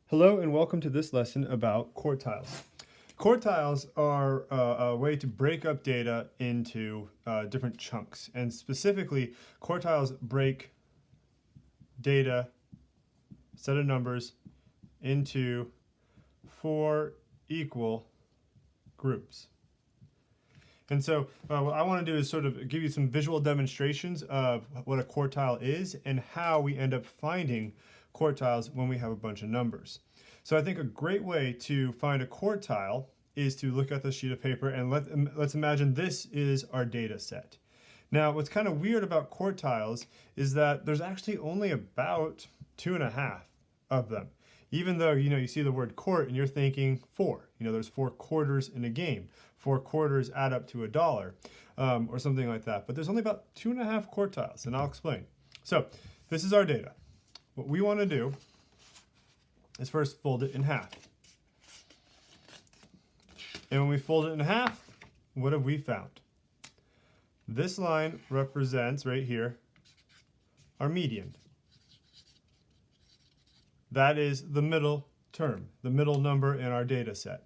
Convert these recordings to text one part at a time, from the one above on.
Hello and welcome to this lesson about quartiles. Quartiles are a way to break up data into different chunks, and specifically quartiles break data, set of numbers, into four equal groups. And so what I want to do is sort of give you some visual demonstrations of what a quartile is and how we end up finding quartiles when we have a bunch of numbers. So I think a great way to find a quartile is to look at the sheet of paper and let's imagine this is our data set. Now what's kind of weird about quartiles is that there's actually only about 2.5 of them. Even though you see the word quart and you're thinking 4. There's 4 quarters in a game. 4 quarters add up to $1 or something like that. But there's only about 2.5 quartiles, and I'll explain. So this is our data. What we want to do is first fold it in half. And when we fold it in half, what have we found? This line represents, right here, our median. That is the middle term, the middle number in our data set.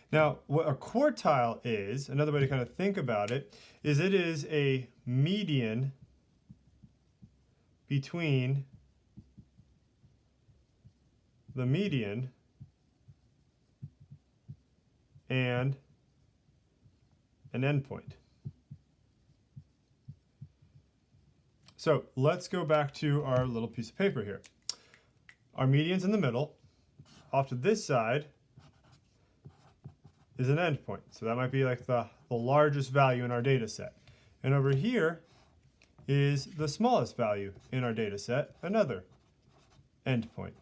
Now, what a quartile is, another way to kind of think about it, is it is a median between the median and an endpoint. So let's go back to our little piece of paper here. Our median's in the middle. Off to this side is an endpoint. So that might be like the largest value in our data set. And over here is the smallest value in our data set, another endpoint.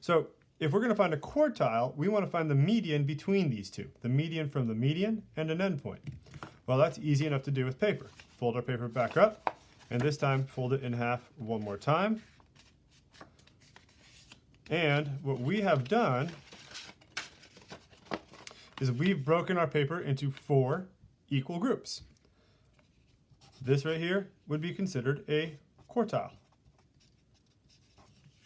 So if we're going to find a quartile, we want to find the median between these two, the median from the median and an endpoint. Well, that's easy enough to do with paper. Fold our paper back up, and this time fold it in half one more time. And what we have done is we've broken our paper into 4 equal groups. This right here would be considered a quartile.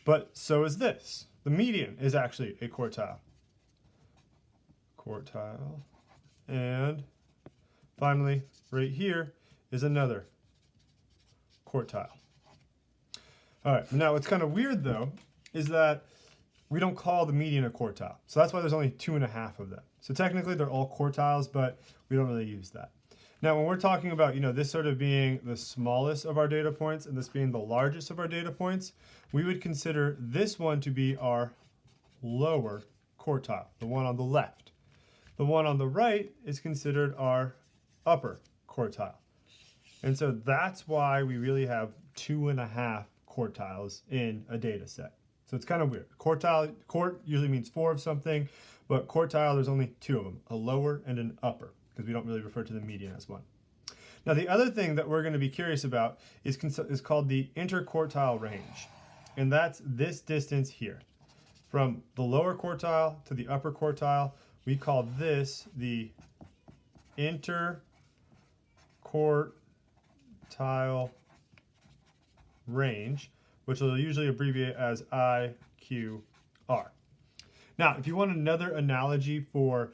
But so is this. The median is actually a quartile. Quartile. And finally, right here is another quartile. All right, now what's kind of weird though is that we don't call the median a quartile. So that's why there's only 2.5 of them. So technically they're all quartiles, but we don't really use that. Now when we're talking about this sort of being the smallest of our data points and this being the largest of our data points, we would consider this one to be our lower quartile, the one on the left. The one on the right is considered our upper quartile. And so that's why we really have 2.5 quartiles in a data set. So it's kind of weird. Quart usually means 4 of something, but quartile, there's only 2 of them, a lower and an upper, because we don't really refer to the median as one. Now the other thing that we're going to be curious about is called the interquartile range. And that's this distance here. From the lower quartile to the upper quartile, we call this the interquartile range, which will usually abbreviate as IQR. Now, if you want another analogy for